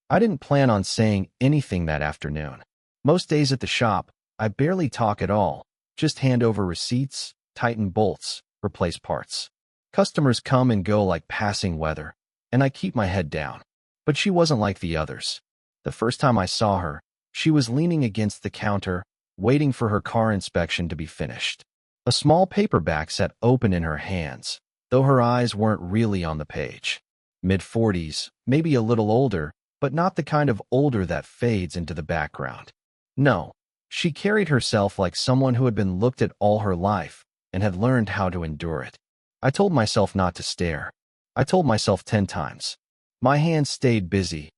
I didn't plan on saying anything that afternoon. Most days at the shop, I barely talk at all, just hand over receipts, tighten bolts, replace parts. Customers come and go like passing weather, and I keep my head down. But she wasn't like the others. The first time I saw her, she was leaning against the counter, waiting for her car inspection to be finished. A small paperback sat open in her hands, though her eyes weren't really on the page. Mid-40s, maybe a little older, but not the kind of older that fades into the background. No, she carried herself like someone who had been looked at all her life and had learned how to endure it. I told myself not to stare. I told myself 10 times. My hands stayed busy.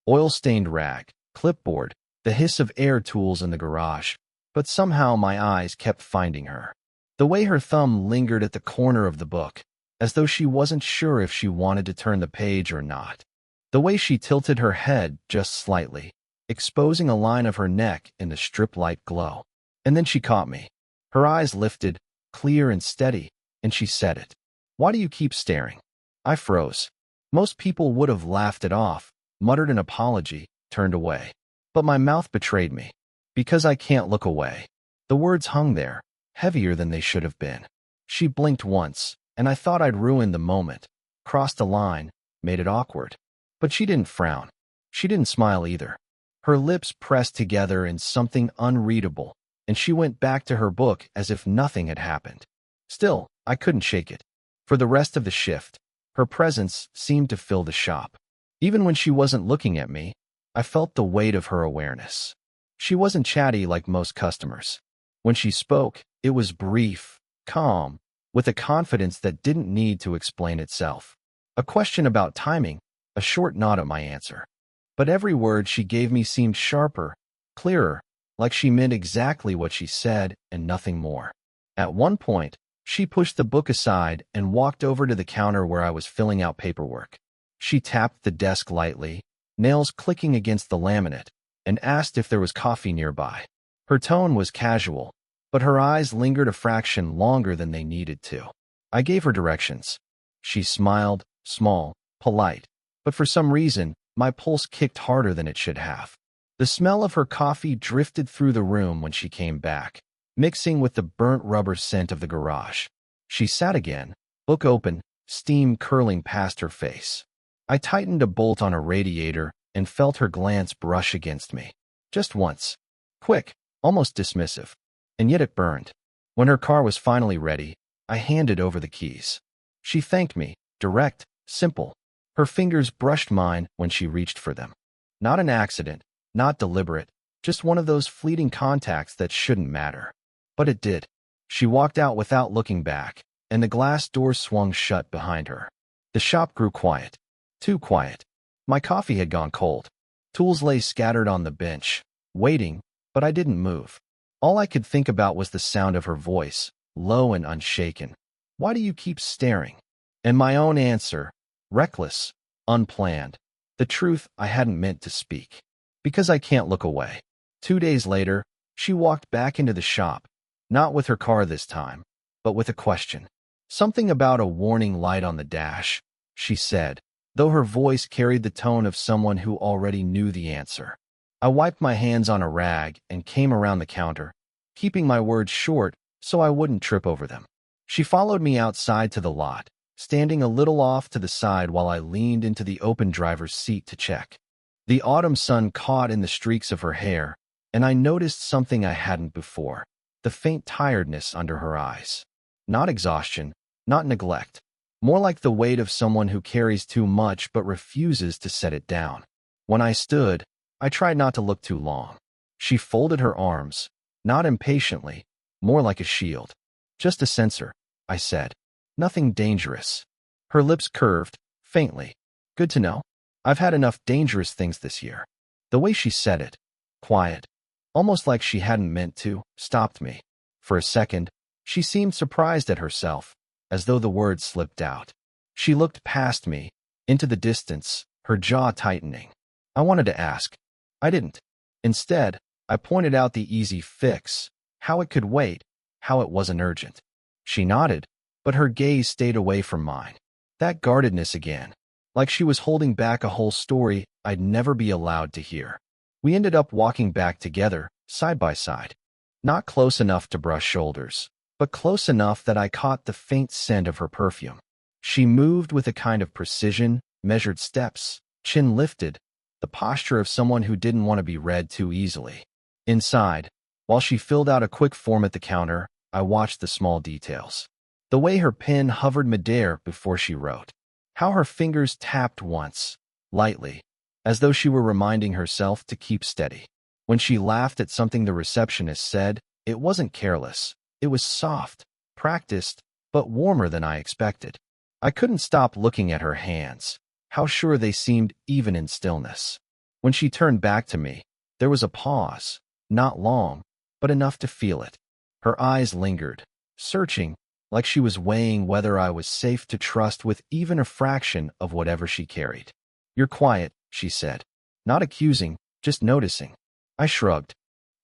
Oil-stained rag, clipboard, the hiss of air tools in the garage. But somehow my eyes kept finding her. The way her thumb lingered at the corner of the book, as though she wasn't sure if she wanted to turn the page or not. The way she tilted her head just slightly, exposing a line of her neck in the strip light glow. And then she caught me. Her eyes lifted, clear and steady, and she said it. "Why do you keep staring?" I froze. Most people would have laughed it off, muttered an apology, turned away. But my mouth betrayed me. Because I can't look away. The words hung there, heavier than they should have been. She blinked once, and I thought I'd ruined the moment, crossed a line, made it awkward. But she didn't frown. She didn't smile either. Her lips pressed together in something unreadable, and she went back to her book as if nothing had happened. Still, I couldn't shake it. For the rest of the shift, her presence seemed to fill the shop. Even when she wasn't looking at me, I felt the weight of her awareness. She wasn't chatty like most customers. When she spoke, it was brief, calm, with a confidence that didn't need to explain itself. A question about timing, a short nod at my answer. But every word she gave me seemed sharper, clearer, like she meant exactly what she said and nothing more. At one point, she pushed the book aside and walked over to the counter where I was filling out paperwork. She tapped the desk lightly, nails clicking against the laminate, and asked if there was coffee nearby. Her tone was casual, but her eyes lingered a fraction longer than they needed to. I gave her directions. She smiled, small, polite, but for some reason, my pulse kicked harder than it should have. The smell of her coffee drifted through the room when she came back, mixing with the burnt rubber scent of the garage. She sat again, book open, steam curling past her face. I tightened a bolt on a radiator and felt her glance brush against me. Just once. Quick, almost dismissive. And yet it burned. When her car was finally ready, I handed over the keys. She thanked me, direct, simple. Her fingers brushed mine when she reached for them. Not an accident, not deliberate, just one of those fleeting contacts that shouldn't matter. But it did. She walked out without looking back, and the glass door swung shut behind her. The shop grew quiet. Too quiet. My coffee had gone cold. Tools lay scattered on the bench, waiting, but I didn't move. All I could think about was the sound of her voice, low and unshaken. "Why do you keep staring?" And my own answer, reckless, unplanned. The truth I hadn't meant to speak. Because I can't look away. 2 days later, she walked back into the shop, not with her car this time, but with a question. "Something about a warning light on the dash," she said, though her voice carried the tone of someone who already knew the answer. I wiped my hands on a rag and came around the counter, keeping my words short so I wouldn't trip over them. She followed me outside to the lot, standing a little off to the side while I leaned into the open driver's seat to check. The autumn sun caught in the streaks of her hair, and I noticed something I hadn't before, the faint tiredness under her eyes. Not exhaustion, not neglect, more like the weight of someone who carries too much but refuses to set it down. When I stood, I tried not to look too long. She folded her arms, not impatiently, more like a shield. "Just a sensor," I said. "Nothing dangerous." Her lips curved, faintly. "Good to know. I've had enough dangerous things this year." The way she said it, quiet, almost like she hadn't meant to, stopped me. For a second, she seemed surprised at herself, as though the words slipped out. She looked past me, into the distance, her jaw tightening. I wanted to ask. I didn't. Instead, I pointed out the easy fix, how it could wait, how it wasn't urgent. She nodded, but her gaze stayed away from mine. That guardedness again, like she was holding back a whole story I'd never be allowed to hear. We ended up walking back together, side by side. Not close enough to brush shoulders, but close enough that I caught the faint scent of her perfume. She moved with a kind of precision, measured steps, chin lifted, the posture of someone who didn't want to be read too easily. Inside, while she filled out a quick form at the counter, I watched the small details. The way her pen hovered midair before she wrote. How her fingers tapped once, lightly, as though she were reminding herself to keep steady. When she laughed at something the receptionist said, it wasn't careless. It was soft, practiced, but warmer than I expected. I couldn't stop looking at her hands. How sure they seemed even in stillness. When she turned back to me, there was a pause, not long, but enough to feel it. Her eyes lingered, searching, like she was weighing whether I was safe to trust with even a fraction of whatever she carried. You're quiet, she said. Not accusing, just noticing. I shrugged.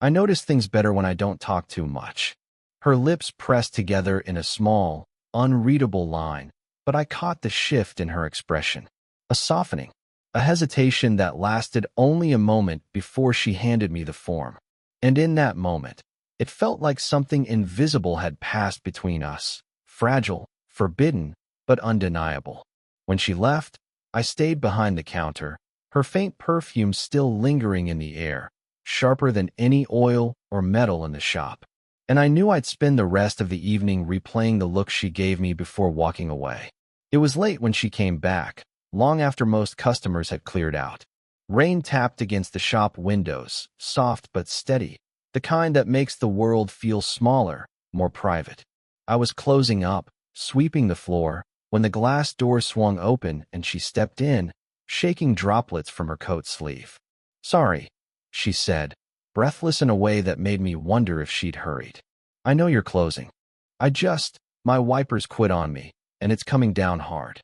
I notice things better when I don't talk too much. Her lips pressed together in a small, unreadable line, but I caught the shift in her expression. A softening, a hesitation that lasted only a moment before she handed me the form. And in that moment, it felt like something invisible had passed between us, fragile, forbidden, but undeniable. When she left, I stayed behind the counter, her faint perfume still lingering in the air, sharper than any oil or metal in the shop. And I knew I'd spend the rest of the evening replaying the look she gave me before walking away. It was late when she came back, long after most customers had cleared out. Rain tapped against the shop windows, soft but steady, the kind that makes the world feel smaller, more private. I was closing up, sweeping the floor, when the glass door swung open and she stepped in, shaking droplets from her coat sleeve. Sorry, she said, breathless in a way that made me wonder if she'd hurried. I know you're closing. My wipers quit on me, and it's coming down hard.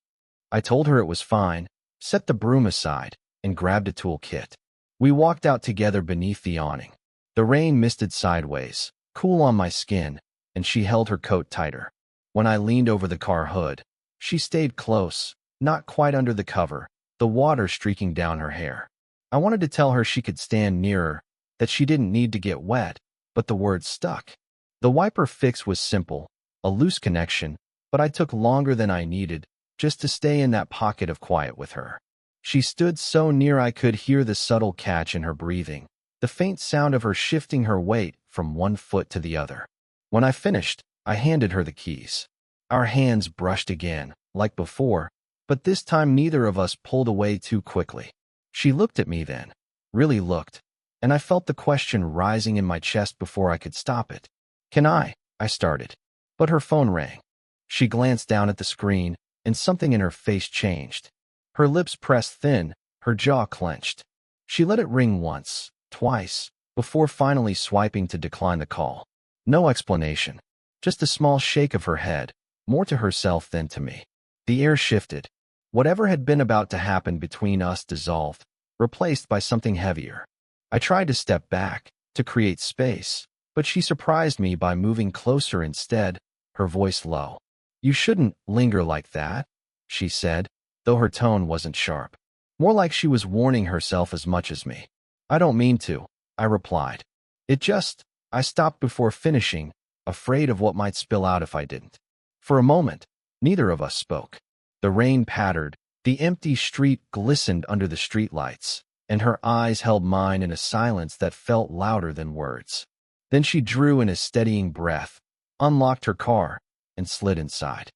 I told her it was fine, set the broom aside, and grabbed a toolkit. We walked out together beneath the awning. The rain misted sideways, cool on my skin, and she held her coat tighter. When I leaned over the car hood, she stayed close, not quite under the cover, the water streaking down her hair. I wanted to tell her she could stand nearer, that she didn't need to get wet, but the words stuck. The wiper fix was simple, a loose connection, but I took longer than I needed, just to stay in that pocket of quiet with her. She stood so near I could hear the subtle catch in her breathing, the faint sound of her shifting her weight from one foot to the other. When I finished, I handed her the keys. Our hands brushed again, like before, but this time neither of us pulled away too quickly. She looked at me then, really looked, and I felt the question rising in my chest before I could stop it. I started. But her phone rang. She glanced down at the screen, and something in her face changed. Her lips pressed thin, her jaw clenched. She let it ring once, twice, before finally swiping to decline the call. No explanation, just a small shake of her head, more to herself than to me. The air shifted. Whatever had been about to happen between us dissolved, replaced by something heavier. I tried to step back, to create space, but she surprised me by moving closer instead, her voice low. You shouldn't linger like that, she said, though her tone wasn't sharp. More like she was warning herself as much as me. I don't mean to, I replied. I stopped before finishing, afraid of what might spill out if I didn't. For a moment, neither of us spoke. The rain pattered, the empty street glistened under the streetlights, and her eyes held mine in a silence that felt louder than words. Then she drew in a steadying breath, unlocked her car, and slid inside.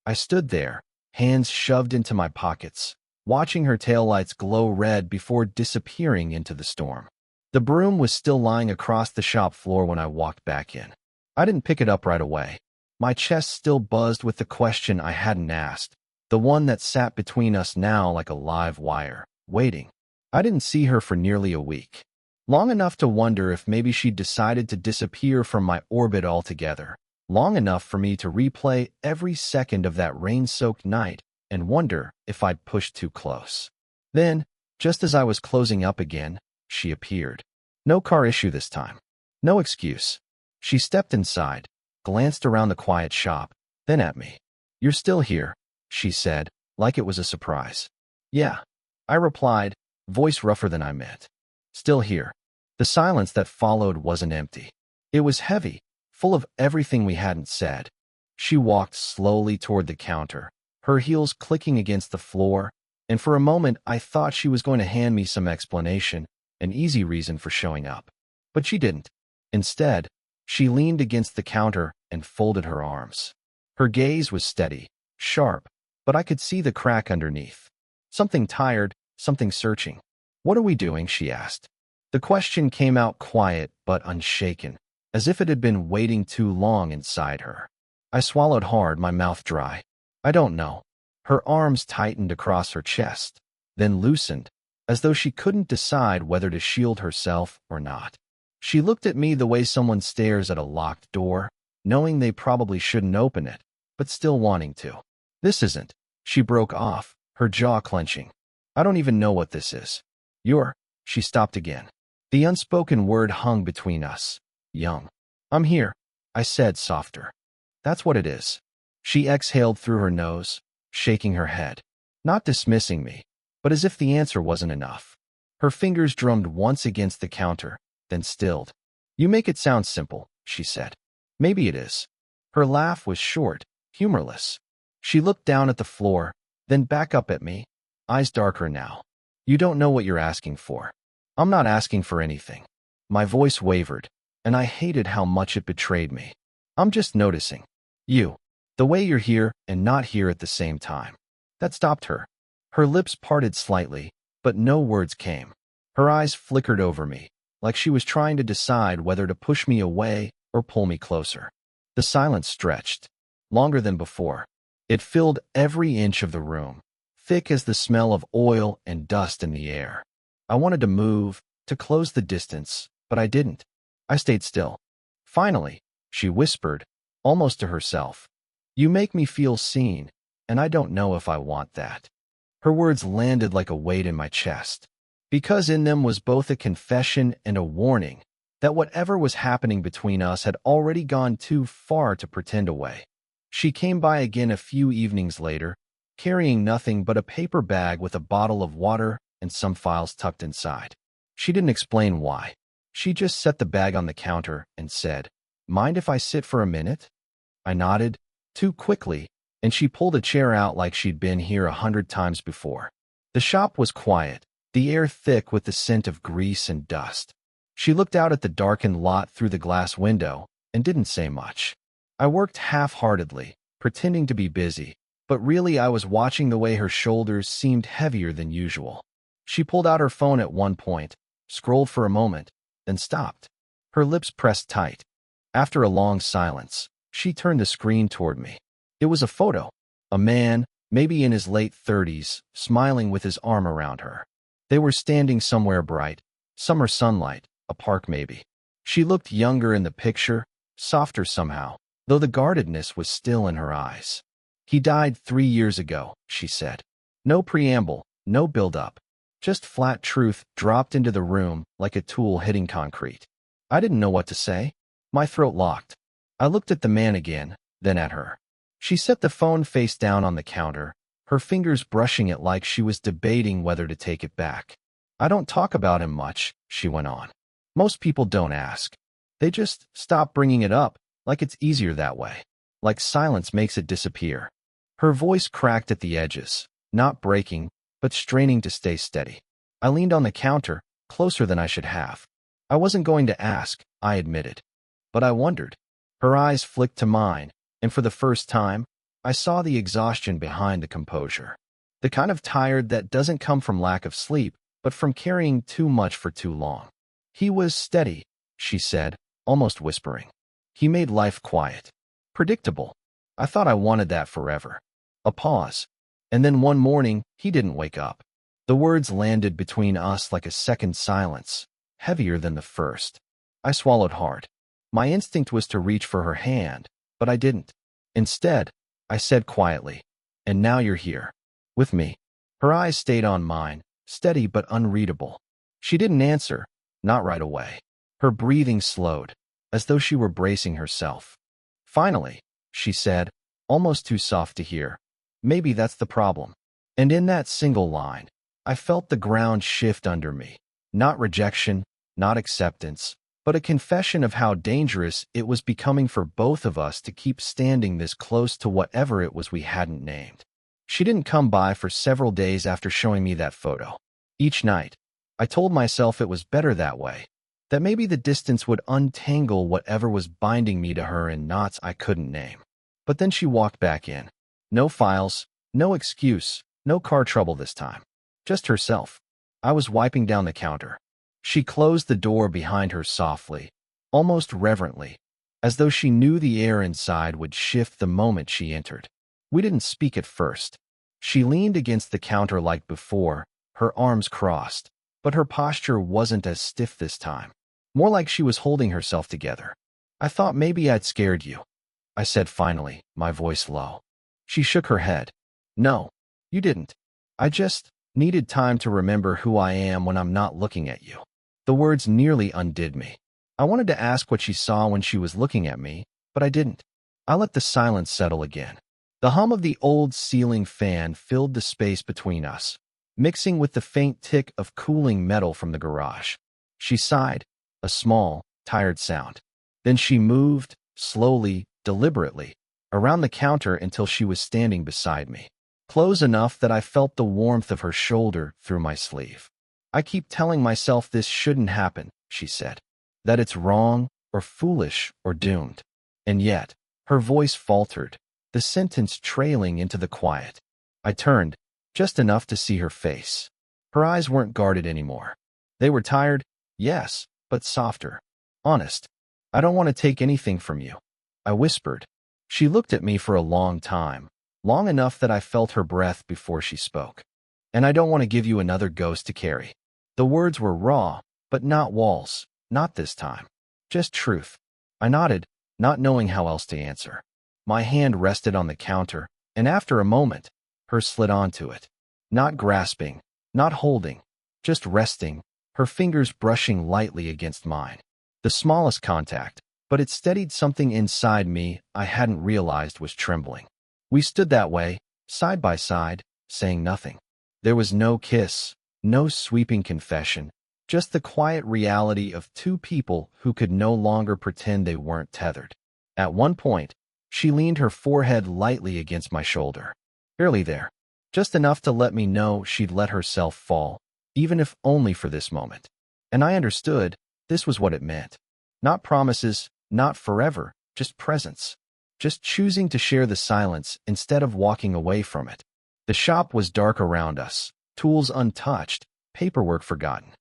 I stood there, hands shoved into my pockets, watching her taillights glow red before disappearing into the storm. The broom was still lying across the shop floor when I walked back in. I didn't pick it up right away. My chest still buzzed with the question I hadn't asked, the one that sat between us now like a live wire, waiting. I didn't see her for nearly a week. Long enough to wonder if maybe she'd decided to disappear from my orbit altogether. Long enough for me to replay every second of that rain-soaked night and wonder if I'd pushed too close. Then, just as I was closing up again, she appeared. No car issue this time. No excuse. She stepped inside, glanced around the quiet shop, then at me. You're still here, she said, like it was a surprise. Yeah, I replied, voice rougher than I meant. Still here. The silence that followed wasn't empty. It was heavy, full of everything we hadn't said. She walked slowly toward the counter, her heels clicking against the floor, and for a moment I thought she was going to hand me some explanation, an easy reason for showing up. But she didn't. Instead, she leaned against the counter and folded her arms. Her gaze was steady, sharp, but I could see the crack underneath. Something tired, something searching. "What are we doing?" she asked. The question came out quiet but unshaken, as if it had been waiting too long inside her. I swallowed hard, my mouth dry. "I don't know." Her arms tightened across her chest, then loosened, as though she couldn't decide whether to shield herself or not. She looked at me the way someone stares at a locked door, knowing they probably shouldn't open it, but still wanting to. "This isn't." She broke off, her jaw clenching. "I don't even know what this is." "You're—" She stopped again. The unspoken word hung between us. "Young." "I'm here," I said, softer. "That's what it is." She exhaled through her nose, shaking her head, not dismissing me, but as if the answer wasn't enough. Her fingers drummed once against the counter, then stilled. "You make it sound simple," she said. "Maybe it is." Her laugh was short, humorless. She looked down at the floor, then back up at me, eyes darker now. "You don't know what you're asking for." "I'm not asking for anything." My voice wavered, and I hated how much it betrayed me. "I'm just noticing. You. The way you're here and not here at the same time." That stopped her. Her lips parted slightly, but no words came. Her eyes flickered over me, like she was trying to decide whether to push me away or pull me closer. The silence stretched, longer than before. It filled every inch of the room, thick as the smell of oil and dust in the air. I wanted to move, to close the distance, but I didn't. I stayed still. "Finally," she whispered, almost to herself, "you make me feel seen, and I don't know if I want that." Her words landed like a weight in my chest, because in them was both a confession and a warning that whatever was happening between us had already gone too far to pretend away. She came by again a few evenings later, carrying nothing but a paper bag with a bottle of water and some files tucked inside. She didn't explain why. She just set the bag on the counter and said, "Mind if I sit for a minute?" I nodded, too quickly, and she pulled a chair out like she'd been here 100 times before. The shop was quiet, the air thick with the scent of grease and dust. She looked out at the darkened lot through the glass window and didn't say much. I worked half-heartedly, pretending to be busy, but really I was watching the way her shoulders seemed heavier than usual. She pulled out her phone at one point, scrolled for a moment, then stopped. Her lips pressed tight. After a long silence, she turned the screen toward me. It was a photo. A man, maybe in his late 30s, smiling with his arm around her. They were standing somewhere bright, summer sunlight, a park maybe. She looked younger in the picture, softer somehow, though the guardedness was still in her eyes. "He died 3 years ago," she said. No preamble, no build-up. Just flat truth dropped into the room like a tool hitting concrete. I didn't know what to say. My throat locked. I looked at the man again, then at her. She set the phone face down on the counter, her fingers brushing it like she was debating whether to take it back. "I don't talk about him much," she went on. "Most people don't ask. They just stop bringing it up, like it's easier that way. Like silence makes it disappear." Her voice cracked at the edges, not breaking, but straining to stay steady. I leaned on the counter, closer than I should have. I wasn't going to ask, I admitted. But I wondered. Her eyes flicked to mine, and for the first time, I saw the exhaustion behind the composure. The kind of tired that doesn't come from lack of sleep, but from carrying too much for too long. "He was steady," she said, almost whispering. "He made life quiet. Predictable. I thought I wanted that forever." A pause. And then one morning, he didn't wake up. The words landed between us like a second silence, heavier than the first. I swallowed hard. My instinct was to reach for her hand, but I didn't. Instead, I said quietly, "And now you're here. With me." Her eyes stayed on mine, steady but unreadable. She didn't answer, not right away. Her breathing slowed, as though she were bracing herself. "Finally," she said, almost too soft to hear. "Maybe that's the problem." And in that single line, I felt the ground shift under me. Not rejection, not acceptance, but a confession of how dangerous it was becoming for both of us to keep standing this close to whatever it was we hadn't named. She didn't come by for several days after showing me that photo. Each night, I told myself it was better that way, that maybe the distance would untangle whatever was binding me to her in knots I couldn't name. But then she walked back in. No files, no excuse, no car trouble this time. Just herself. I was wiping down the counter. She closed the door behind her softly, almost reverently, as though she knew the air inside would shift the moment she entered. We didn't speak at first. She leaned against the counter like before, her arms crossed, but her posture wasn't as stiff this time. More like she was holding herself together. "I thought maybe I'd scared you," I said finally, my voice low. She shook her head. "No, you didn't. I just needed time to remember who I am when I'm not looking at you." The words nearly undid me. I wanted to ask what she saw when she was looking at me, but I didn't. I let the silence settle again. The hum of the old ceiling fan filled the space between us, mixing with the faint tick of cooling metal from the garage. She sighed, a small, tired sound. Then she moved, slowly, deliberately, around the counter until she was standing beside me, close enough that I felt the warmth of her shoulder through my sleeve. "I keep telling myself this shouldn't happen," she said, "that it's wrong, or foolish, or doomed." And yet, her voice faltered, the sentence trailing into the quiet. I turned, just enough to see her face. Her eyes weren't guarded anymore. They were tired, yes, but softer. "Honest. I don't want to take anything from you," I whispered. She looked at me for a long time, long enough that I felt her breath before she spoke. "And I don't want to give you another ghost to carry." The words were raw, but not walls, not this time. Just truth. I nodded, not knowing how else to answer. My hand rested on the counter, and after a moment, hers slid onto it. Not grasping, not holding, just resting, her fingers brushing lightly against mine. The smallest contact, but it steadied something inside me I hadn't realized was trembling. We stood that way, side by side, saying nothing. There was no kiss, no sweeping confession, just the quiet reality of two people who could no longer pretend they weren't tethered. At one point, she leaned her forehead lightly against my shoulder. Barely there, just enough to let me know she'd let herself fall, even if only for this moment. And I understood this was what it meant. Not promises, not forever, just presence. Just choosing to share the silence instead of walking away from it. The shop was dark around us, tools untouched, paperwork forgotten.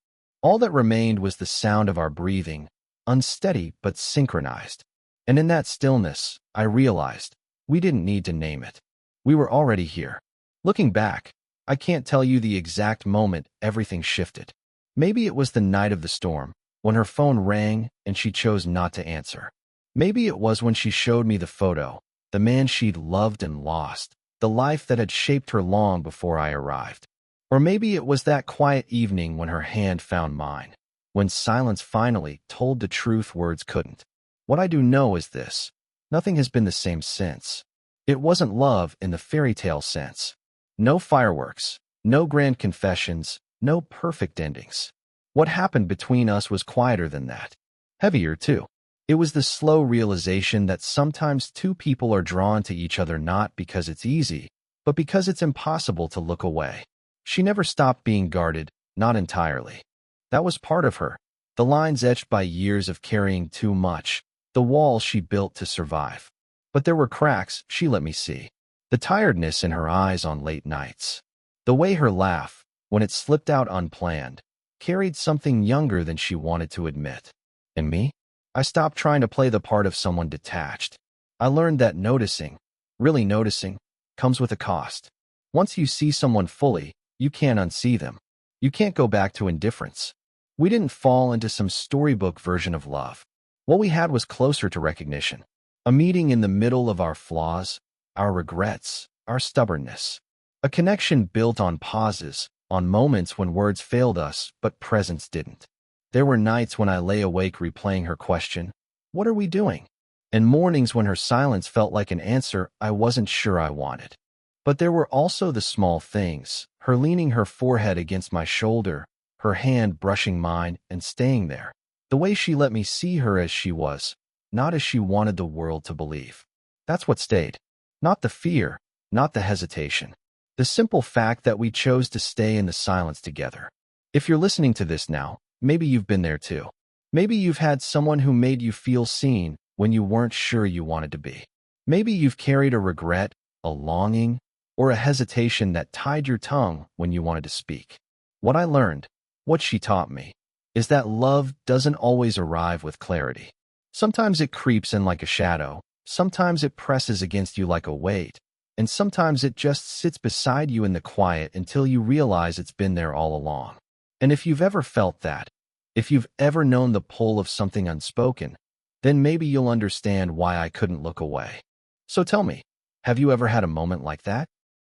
All that remained was the sound of our breathing, unsteady but synchronized. And in that stillness, I realized we didn't need to name it. We were already here. Looking back, I can't tell you the exact moment everything shifted. Maybe it was the night of the storm, when her phone rang and she chose not to answer. Maybe it was when she showed me the photo, the man she'd loved and lost, the life that had shaped her long before I arrived. Or maybe it was that quiet evening when her hand found mine, when silence finally told the truth words couldn't. What I do know is this: nothing has been the same since. It wasn't love in the fairy tale sense. No fireworks, no grand confessions, no perfect endings. What happened between us was quieter than that. Heavier, too. It was the slow realization that sometimes two people are drawn to each other not because it's easy, but because it's impossible to look away. She never stopped being guarded, not entirely. That was part of her, the lines etched by years of carrying too much, the wall she built to survive. But there were cracks she let me see. The tiredness in her eyes on late nights. The way her laugh, when it slipped out unplanned, carried something younger than she wanted to admit. And me? I stopped trying to play the part of someone detached. I learned that noticing, really noticing, comes with a cost. Once you see someone fully, you can't unsee them. You can't go back to indifference. We didn't fall into some storybook version of love. What we had was closer to recognition. A meeting in the middle of our flaws, our regrets, our stubbornness. A connection built on pauses, on moments when words failed us, but presence didn't. There were nights when I lay awake replaying her question, "What are we doing?" And mornings when her silence felt like an answer I wasn't sure I wanted. But there were also the small things, her leaning her forehead against my shoulder, her hand brushing mine and staying there. The way she let me see her as she was, not as she wanted the world to believe. That's what stayed. Not the fear, not the hesitation. The simple fact that we chose to stay in the silence together. If you're listening to this now, maybe you've been there too. Maybe you've had someone who made you feel seen when you weren't sure you wanted to be. Maybe you've carried a regret, a longing, or a hesitation that tied your tongue when you wanted to speak. What I learned, what she taught me, is that love doesn't always arrive with clarity. Sometimes it creeps in like a shadow, sometimes it presses against you like a weight, and sometimes it just sits beside you in the quiet until you realize it's been there all along. And if you've ever felt that, if you've ever known the pull of something unspoken, then maybe you'll understand why I couldn't look away. So tell me, have you ever had a moment like that?